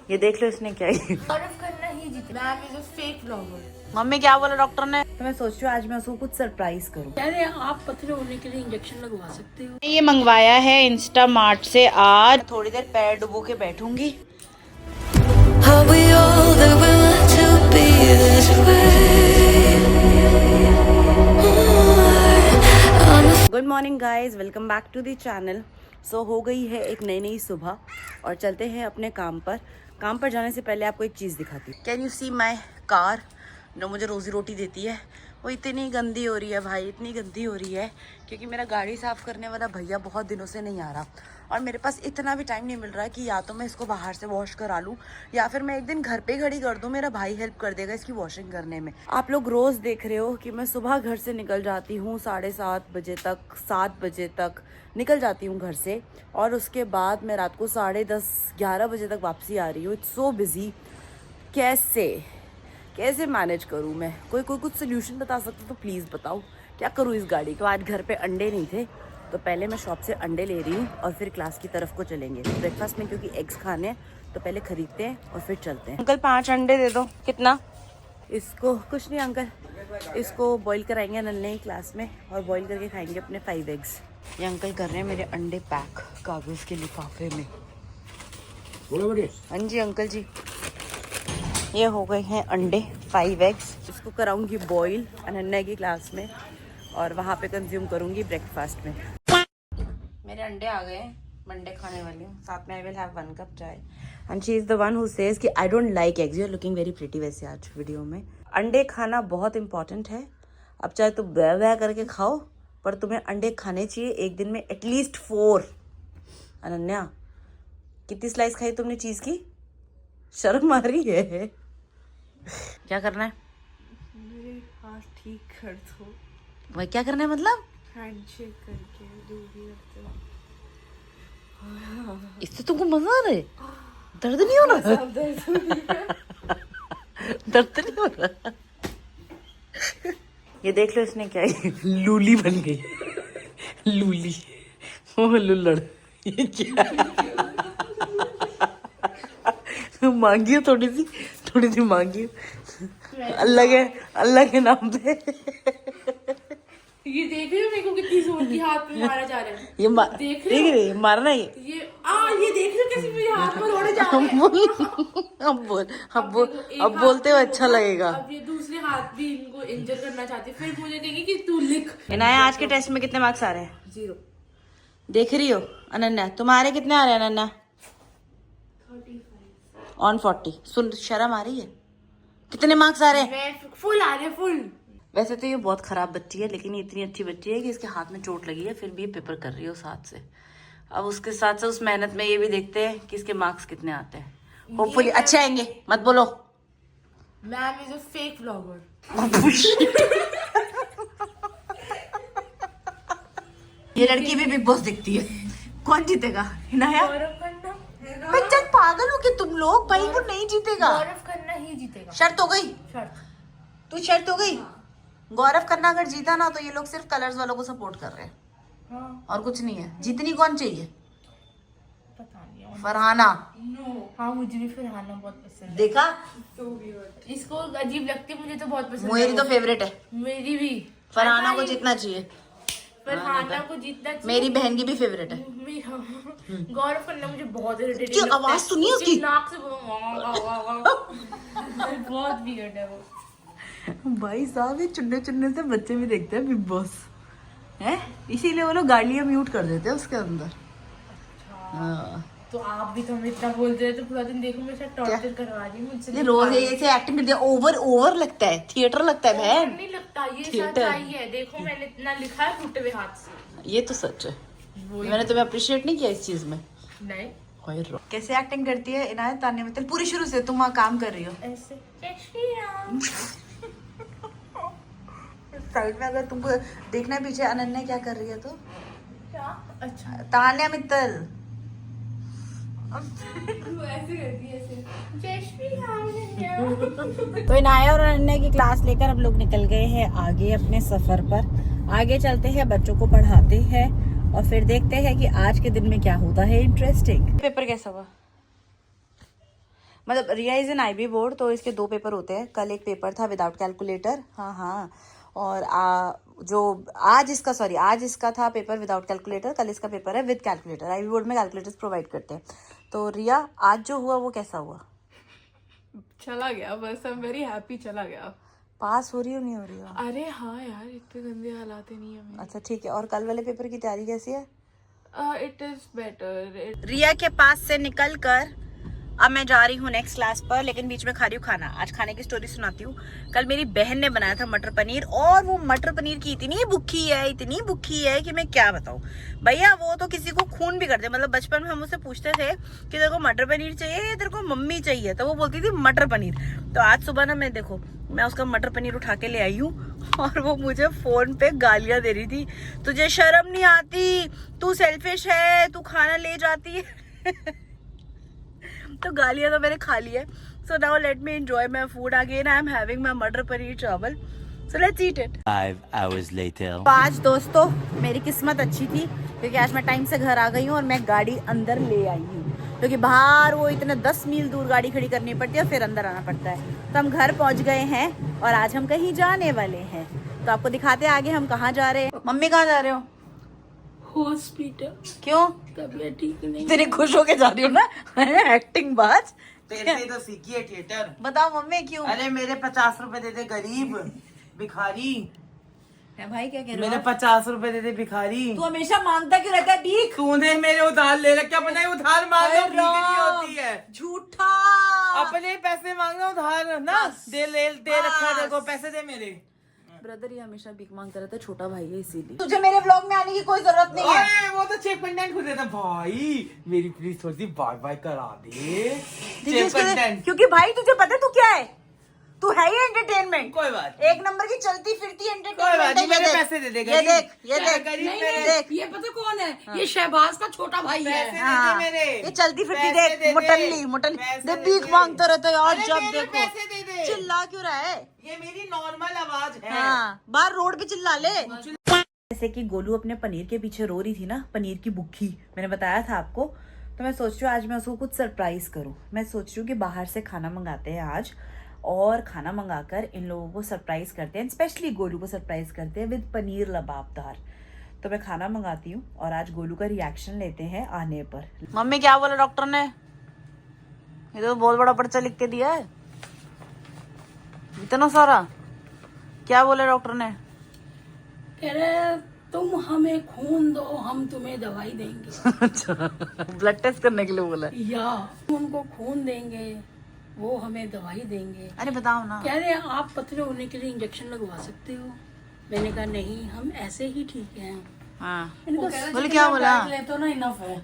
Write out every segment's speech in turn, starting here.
ये देख लो इसने क्या की। करना ही जीतना। Ma'am is a fake blogger. Mummy क्या बोला डॉक्टर ने? तो मैं सोच रही हूँ आज मैं उसको कुछ सरप्राइज करूँ। अरे आप पतले होने के लिए इंजेक्शन लगवा सकते हो। ये मंगवाया है इंस्टा मार्ट से। आज थोड़ी देर पैर डुबो के बैठूंगी। Good morning guys, welcome back to the channel. सो हो गई है एक नई सुबह और चलते हैं अपने काम पर। काम पर जाने से पहले आपको एक चीज़ दिखाती हूँ। Can you see my car जो मुझे रोज़ी रोटी देती है? वो इतनी गंदी हो रही है भाई, इतनी गंदी हो रही है क्योंकि मेरा गाड़ी साफ़ करने वाला भैया बहुत दिनों से नहीं आ रहा और मेरे पास इतना भी टाइम नहीं मिल रहा है कि या तो मैं इसको बाहर से वॉश करा लूँ या फिर मैं एक दिन घर पे खड़ी कर दूँ। मेरा भाई हेल्प कर देगा इसकी वॉशिंग करने में। आप लोग रोज़ देख रहे हो कि मैं सुबह घर से निकल जाती हूँ 7:30 बजे तक, 7 बजे तक निकल जाती हूँ घर से और उसके बाद मैं रात को 10:30, 11 बजे तक वापसी आ रही हूँ। It's so busy. कैसे मैनेज करूँ मैं? कोई कुछ सोल्यूशन बता सकते तो प्लीज़ बताओ, क्या करूँ इस गाड़ी को? आज घर पे अंडे नहीं थे तो पहले मैं शॉप से अंडे ले रही हूँ और फिर क्लास की तरफ को चलेंगे ब्रेकफास्ट में, क्योंकि एग्स खाने हैं तो पहले खरीदते हैं और फिर चलते हैं। अंकल 5 अंडे दे दो। कितना? इसको कुछ नहीं अंकल, इसको बॉईल कराएंगे नन्हे ही क्लास में और बॉईल करके खाएंगे अपने 5 एग्स। ये अंकल कर रहे हैं मेरे अंडे पैक कागज़ के लिफाफे में। हाँ जी अंकल जी, ये हो गए हैं अंडे 5 एग्स। इसको कराऊंगी बॉईल अनन्या की क्लास में और वहाँ पे कंज्यूम करूंगी ब्रेकफास्ट में। मेरे अंडे आ गए, मंडे खाने वाली हूँ। साथ में I will have 1 cup chai and she is the one who says कि I don't like eggs. You are looking very pretty वैसे आज वीडियो में। अंडे खाना बहुत इंपॉर्टेंट है। अब चाहे तो ब्या करके खाओ पर तुम्हें अंडे खाने चाहिए एक दिन में एटलीस्ट 4। अनन्या कितनी स्लाइस खाई तुमने चीज़ की? शर्म आ रही है? क्या करना है? मेरे हाथ ठीक कर दो। वह क्या करना है मतलब? हैंडशेक करके जो भी करते हो। इससे तुमको मजा आ रहा है? दर्द नहीं हो रहा? दर्द नहीं हो रहा? ये देख लो इसने क्या की। लूली बन गई। लूली, ओ लुल्लड़। ये क्या मांगी हो? थोड़ी सी मांगी हो। अल्लाह के नाम पे। ये देख रहे हो मेरे को कितनी जोर की हाथ में मारा जा रहा है? ये देख रहे हो? मारना ये ये देख रहे हो कैसे मेरे हाथ में दौड़े जा रहे हैं? अब बोलते हो अच्छा लगेगा। अब ये दूसरे हाथ भी इनको इंजर करना चाहती है, फिर मुझे कहेंगे कि तू लिख। इनाया आज के टेस्ट में कितने मार्क्स आ रहे हैं? 0। देख रही हो अनन्या? तुम्हारे कितने आ रहे हैं अनन्या? 35 ऑन 40। सुन, शर्म आ रही है? कितने मार्क्स आ रहे हैं? फुल आ रहे, फुल। वैसे तो ये बहुत खराब बच्ची है लेकिन ये इतनी अच्छी बच्ची है कि इसके हाथ में चोट लगी है फिर भी ये पेपर कर रही है उस हाथ से। अब उसके साथ साथ उस मेहनत में ये भी देखते हैं कि इसके मार्क्स कितने आते हैं। होपफुली अच्छे आएंगे। मत बोलो। Ma'am is a fake blogger. ये लड़की भी बिग बॉस देखती है। कौन जीतेगा? हिनाया? बच्चा पागल हो कि तुम लोग? भाई वो नहीं जीतेगा। गौरव खन्ना ही जीतेगा। शर्त हो गई? शर्त। तू शर्त हो गई? गौरव खन्ना अगर जीता ना तो ये लोग सिर्फ कलर्स वालों को सपोर्ट कर रहे हैं। हाँ। और कुछ नहीं है। जीतनी कौन चाहिए? पता नहीं। फरहाना। हाँ मुझे भी फरहाना बहुत पसंद है। देखा? इसको अजीब लगती है, मुझे तो बहुत पसंद है। मेरी तो फेवरेट है। मेरी भी। फरहाना को जीतना चाहिए। फरहाना को जीतना चाहिए। मेरी बहन की भी फेवरेट है। गौरव खन्ना मुझे बहुत इरिटेटिंग उसकी लगता है। आवाज सुनिए उसकी। नाक से बहुत वियर्ड है वो। भाई साहब ये चुन्ने से बच्चे भी देखते हैं बिग बॉस है, इसीलिए वो लोग गालियां म्यूट कर देते हैं उसके अंदर। हाँ। तो आप भी तो हमें इतना बोलते हैं तो पूरा दिन देखो मेरे साथ टॉर्चर करवा रही है मुझसे। ये रोज ऐसे एक्टिंग करती है। ओवर लगता है, थिएटर लगता है बहन। नहीं लगता, ये थिएटर। सच्चाई है। देखो मैंने इतना लिखा है टूटे हुए हाथ से। ये तो सच है। मैंने तुम्हें अप्रिशिएट नहीं किया इस चीज में। नहीं। कैसे एक्टिंग करती है इनायत? तान्या मित्तल पूरी शुरू से तुम वहाँ काम कर रही हो ऐसे। जय श्री राम। साइड में अगर तुमको देखना है पीछे अनन्या क्या कर रही है तो क्या? अच्छा तान्या मित्तल ऐसे करती है ऐसे। जय श्री राम। तो इनाया और अनन्या की क्लास लेकर हम लोग निकल गए हैं आगे अपने सफर पर। आगे चलते हैं, बच्चों को पढ़ाते हैं और फिर देखते हैं कि आज के दिन में क्या होता है इंटरेस्टिंग। पेपर कैसा हुआ? मतलब रिया इज इन IB बोर्ड, तो इसके 2 पेपर होते हैं। कल एक पेपर था विदाउट कैलकुलेटर, हाँ, और आज इसका था पेपर विदाउट कैलकुलेटर, कल इसका पेपर है विद कैलकुलेटर। IB बोर्ड में कैलकुलेटर्स प्रोवाइड करते हैं। तो रिया आज जो हुआ वो कैसा हुआ? चला गया बस, आई एम वेरी हैप्पी, चला गया। पास हो रही हो नहीं हो रही हो? अरे हाँ यार, इतने गंदे हालात नहीं है मेरे। अच्छा ठीक है। और कल वाले पेपर की तैयारी कैसी है? It is better. रिया के पास से निकल कर अब मैं जा रही हूँ नेक्स्ट क्लास पर, लेकिन बीच में खा रही हूँ खाना। आज खाने की स्टोरी सुनाती हूँ। कल मेरी बहन ने बनाया था मटर पनीर, और वो मटर पनीर की इतनी भूखी है कि मैं क्या बताऊँ भैया। वो तो किसी को खून भी कर दे। मतलब बचपन में हम उससे पूछते थे कि तेरे को मटर पनीर चाहिए या तेरे को मम्मी चाहिए, तो वो बोलती थी मटर पनीर। तो आज सुबह ना मैं उसका मटर पनीर उठा के ले आई हूँ, और वो मुझे फोन पे गालियां दे रही थी, तुझे शर्म नहीं आती, तू सेल्फिश है, तू खाना ले जाती है। तो गालियां तो मैंने खा ली है। So now let me enjoy my food again. I am having my मटर पनीर चावल, so let's eat it. 5 hours later. आज दोस्तों मेरी किस्मत अच्छी थी, क्योंकि आज मैं टाइम से घर आ गई हूँ और मैं गाड़ी अंदर ले आई हूँ, क्योंकि बाहर वो इतने 10 मील दूर गाड़ी खड़ी करनी पड़ती है और फिर अंदर आना पड़ता है। तो हम घर पहुँच गए हैं और आज हम कहीं जाने वाले हैं, तो आपको दिखाते हैं आगे हम कहाँ जा रहे हैं। मम्मी कहाँ जा रहे हो? हॉस्पिटल। क्यों? तबीयत ठीक नहीं। तेरी खुश होके जा रही हो ना? एक्टिंग बाज। तेरे से तो सीखी है थिएटर। बताओ मम्मी क्यों? अरे मेरे 50 रुपए दे दे गरीब भिखारी। है भाई क्या कह रहे मेरे हो? 50 रुपए दे दे भिखारी। तू हमेशा मांगता क्यों रहता है भीख? तूने मेरे उधार ले रखा, अपने उधार मांगना भीख नहीं होती है। झूठा। अपने पैसे मांगना उधार ना दे रखा है। देखो पैसे दे मेरे। ब्रदर ये हमेशा भीख मांगता रहता है, छोटा भाई है इसीलिए। तुझे मेरे व्लॉग में आने की कोई जरूरत नहीं है। अरे वो तो चेक पेंडेंट खुद देता भाई। मेरी प्लीज थोड़ी सी बाय करा दे चेक पेंडेंट। क्योंकि भाई तुझे पता है तू क्या है? तू है ही एंटरटेनमेंट। कोई बात एक नंबर की चलती फिरती कोई बात एंटरटेनमेंट। नहीं, मेरे पैसे दे दे ये गरीब। देख ये क्या देख गरीब नहीं, मेरे देख। ये पता कौन है? ये शहबाज का छोटा भाई है। पैसे दे हाँ, दे मेरे। ये चलती फिरती पैसे दे देख दे। मुटल्ली पैसे दे दे भीख दे। मांगता रहता है यार। अरे जब मेरे देखो पैसे दे दे। चिल्ला क्यों रहा है? ये मेरी नॉर्मल आवाज है। हाँ, बाहर रोड पे चिल्ला ले। जैसे कि गोलू अपने पनीर के पीछे रो रही थी ना, पनीर की भूखी, मैंने बताया था आपको। तो मैं सोच रही हूँ आज मैं उसको कुछ सरप्राइज करूँ। मैं सोच रही हूँ कि बाहर से खाना मंगाते हैं आज, और खाना मंगाकर इन लोगों को सरप्राइज करते हैं, स्पेशली गोलू को सरप्राइज करते हैं विद पनीर लबाबदार। तो मैं खाना मंगाती हूँ और आज गोलू का रिएक्शन लेते हैं आने पर। मम्मी क्या बोला डॉक्टर ने? ये तो बहुत बड़ा पर्चा लिख के दिया है, इतना सारा। क्या बोले डॉक्टर ने? कह रहे तुम हमें खून दो, हम तुम्हें दवाई देंगे। अच्छा, ब्लड टेस्ट करने के लिए बोला है। या तुम उनको खून देंगे, वो हमें दवाई देंगे। अरे बताओ ना। कह रहे आप पतले होने के लिए इंजेक्शन लगवा सकते हो। मैंने कहा नहीं, हम ऐसे ही ठीक हैं। हाँ मैंने कहा, बोले क्या बोला? डाइट लेते हो ना इनफ है,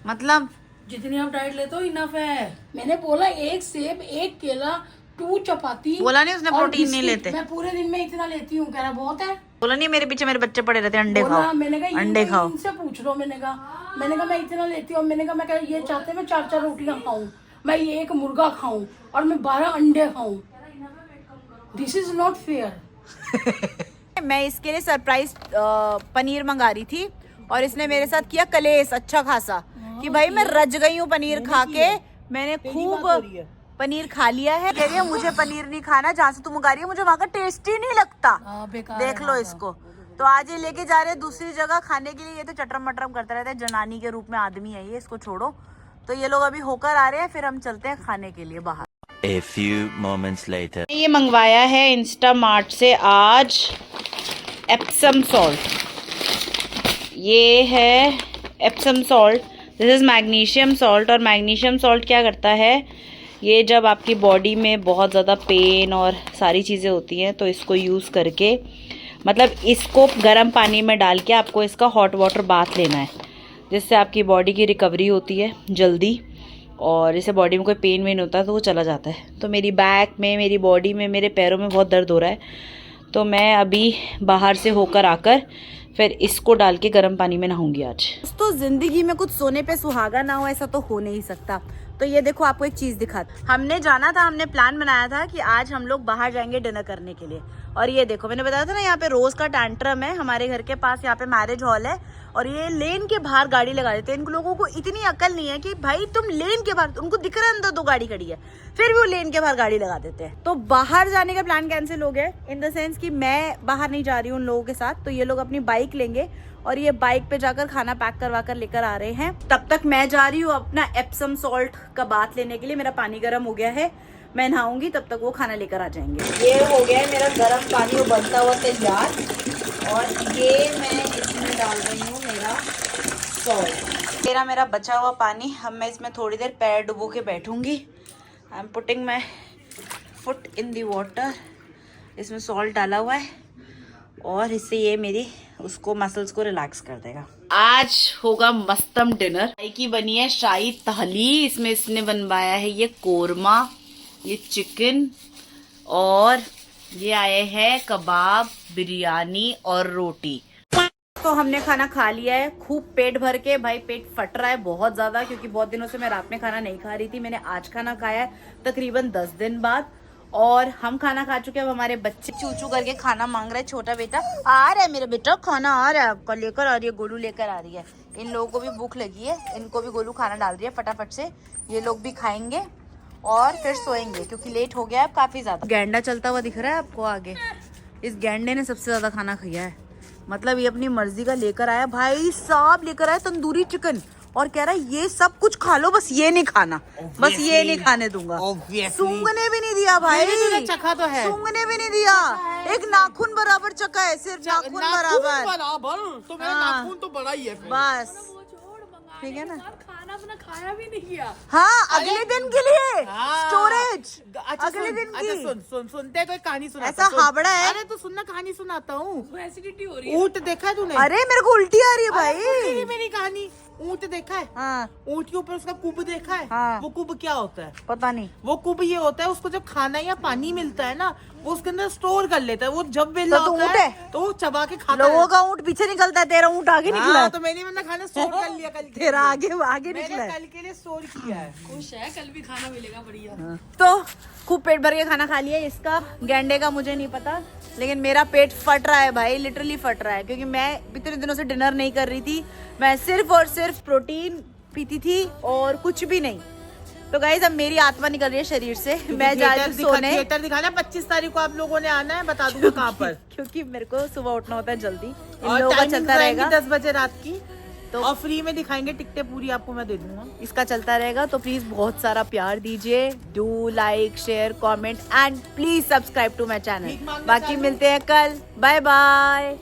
मतलब जितनी आप डाइट लेते हो इनफ है। मैंने बोला 1 सेब 1 केला 2 चपाती। बोला नहीं उसने और प्रोटीन नहीं बिस्किट। लेते? मैं पूरे दिन में इतना लेती हूँ। कह रहा बहुत है। बोला नहीं मेरे पीछे मेरे बच्चे पड़े रहते हैं, अंडे बोला, खाओ मैंने कहा अंडे खाओ। इनसे पूछ लो। मैंने कहा मैं इतना लेती हूँ। मैंने कहा ये चाहते मैं 4 रोटियां खाऊं, मैं ये 1 मुर्गा खाऊं और मैं 12 अंडे खाऊं। This is not fair. मैं इसके लिए सरप्राइज पनीर मंगा रही थी, और इसने मेरे साथ किया कलेश अच्छा खासा कि भाई मैं रज गई हूँ पनीर खा के। मैंने खूब पनीर खा लिया है। कह रही है मुझे पनीर नहीं खाना, जहाँ से तुम मंगा रही है मुझे वहाँ का टेस्ट ही नहीं लगता। देख लो इसको। तो आज ये लेके जा रहे हैं दूसरी जगह खाने के लिए। ये तो चटरम मटरम करता रहता है, जनानी के रूप में आदमी है ये, इसको छोड़ो। तो ये लोग अभी होकर आ रहे हैं, फिर हम चलते हैं खाने के लिए बाहर। A few moments later. ये मंगवाया है इंस्टामार्ट से आज एप्सम सॉल्ट। ये है Epsom salt, this is magnesium salt. और मैग्नीशियम सॉल्ट क्या करता है, ये जब आपकी बॉडी में बहुत ज़्यादा पेन और सारी चीज़ें होती हैं तो इसको यूज़ करके, मतलब इसको गर्म पानी में डाल के आपको इसका हॉट वाटर बाथ लेना है, जिससे आपकी बॉडी की रिकवरी होती है जल्दी, और इससे बॉडी में कोई पेन वेन होता है तो वो चला जाता है। तो मेरी बैक में, मेरी बॉडी में, मेरे पैरों में बहुत दर्द हो रहा है, तो मैं अभी बाहर से होकर आकर फिर इसको डाल के गर्म पानी में नहाऊंगी आज। तो जिंदगी में कुछ सोने पे सुहागा ना हो ऐसा तो हो नहीं सकता। तो ये देखो आपको एक चीज दिखाती, हमने जाना था, हमने प्लान बनाया था कि आज हम लोग बाहर जाएंगे डिनर करने के लिए। और ये देखो मैंने बताया था ना, यहाँ पे रोज का टैंट्रम है, हमारे घर के पास यहाँ पे मैरिज हॉल है और ये लेन के बाहर गाड़ी लगा देते हैं। इन लोगों को इतनी अकल नहीं है कि भाई तुम लेन के बाहर, उनको दिख रहा है अंदर 2 गाड़ी खड़ी है, फिर भी वो लेन के बाहर गाड़ी लगा देते हैं। तो बाहर जाने का प्लान कैंसिल हो गया, इन द सेंस कि मैं बाहर नहीं जा रही हूँ उन लोगों के साथ। तो ये लोग अपनी बाइक लेंगे और ये बाइक पे जाकर खाना पैक करवा कर लेकर आ रहे हैं। तब तक मैं जा रही हूँ अपना एप्सम सॉल्ट का बाथ लेने के लिए। मेरा पानी गर्म हो गया है, मैं नहाऊंगी, तब तक वो खाना लेकर आ जाएंगे। ये हो गया है मेरा गर्म पानी उबलता हुआ तैयार और ये मैं इसमें डाल रही हूँ मेरा सॉल्ट। मेरा बचा हुआ पानी, अब मैं इसमें थोड़ी देर पैर डुबो के बैठूंगी। I am putting my foot in the water. इसमें सॉल्ट डाला हुआ है और इससे ये मेरी उसको मसल्स को रिलैक्स कर देगा। आज होगा मस्तम डिनर। भाई की बनी है शाही थाली, इसमें इसने बनवाया है ये कोरमा, ये चिकन और ये आए हैं कबाब, बिरयानी और रोटी। तो हमने खाना खा लिया है खूब पेट भर के। भाई पेट फट रहा है बहुत ज्यादा, क्योंकि बहुत दिनों से मैं रात में खाना नहीं खा रही थी। मैंने आज खाना खाया है तकरीबन 10 दिन बाद और हम खाना खा चुके हैं। अब हमारे बच्चे चू चू करके खाना मांग रहे हैं। छोटा बेटा आ रहा है, मेरा बेटा खाना आ रहा है आपका, लेकर आ रही है, गोलू लेकर आ रही है। इन लोगों को भी भूख लगी है, इनको भी गोलू खाना डाल रही है फटाफट से। ये लोग भी खाएंगे और फिर सोएंगे क्योंकि लेट हो गया है काफी ज्यादा। गैंडा चलता हुआ दिख रहा है आपको आगे, इस गैंडे ने सबसे ज्यादा खाना खाया है। मतलब ये अपनी मर्जी का लेकर आया, भाई साहब लेकर आया तंदूरी चिकन और कह रहा है ये सब कुछ खा लो, बस ये नहीं खाना, बस ये नहीं खाने दूंगा। सूंघने भी नहीं दिया भाई, चखा तो है, सूंघने भी नहीं दिया, एक नाखून बराबर चखा है, सिर्फ नाखून बराबर। तो मेरा नाखून तो बड़ा ही है फिर। बस ठीक है ना, खाना अपना खाया भी नहीं किया। हाँ अगले दिन के लिए हाँ। स्टोरेज, अच्छा अगले दिन की। सुनते तो एक कहानी सुना, ऐसा हावड़ा है। अरे तो सुनना, कहानी सुनाता हूँ। एसिडिटी हो रही है। ऊँट देखा है तूने? अरे मेरे को उल्टी आ रही है भाई। मेरी कहानी, ऊँट देखा है? हाँ ऊँट के ऊपर उसका कुब देखा है? हाँ। वो कुब क्या होता है? पता नहीं। वो कुब ये होता है, उसको जब खाना या पानी मिलता है ना, वो उसके अंदर स्टोर कर लेता है। वो जब वेला तो होता ऊँट है तो वो चबा के खाता है। लोगों का ऊँट पीछे निकलता है, तेरा ऊँट आगे निकला है। तो मैंने अपना खाना स्टोर कर लिया कल के तेरा लिए। आगे निकला मैंने है। कल के लिए स्टोर किया है। खुश है, कल भी खाना मिलेगा बढ़िया। तो खूब पेट भर के खाना खा लिया। इसका गैंडे का मुझे नहीं पता, लेकिन मेरा पेट फट रहा है भाई, लिटरली फट रहा है, क्योंकि मैं इतने दिनों से डिनर नहीं कर रही थी। मैं सिर्फ और सिर्फ प्रोटीन पीती थी और कुछ भी नहीं। तो गाइस अब मेरी आत्मा निकल रही है शरीर से, मैं जा रही हूँ सोने। थिएटर दिखाना 25 तारीख को आप लोगों ने आना है, बता दूंगा कहाँ पर। क्योंकि मेरे को सुबह उठना होता है जल्दी, इन और लोगों का टाइमिंग चलता रहेगा। 10 बजे रात की, तो और फ्री में दिखाएंगे, टिकटें पूरी आपको मैं दे दूंगा। इसका चलता रहेगा। तो प्लीज बहुत सारा प्यार दीजिए, do like share comment and please subscribe to my channel. बाकी मिलते हैं कल, बाय बाय।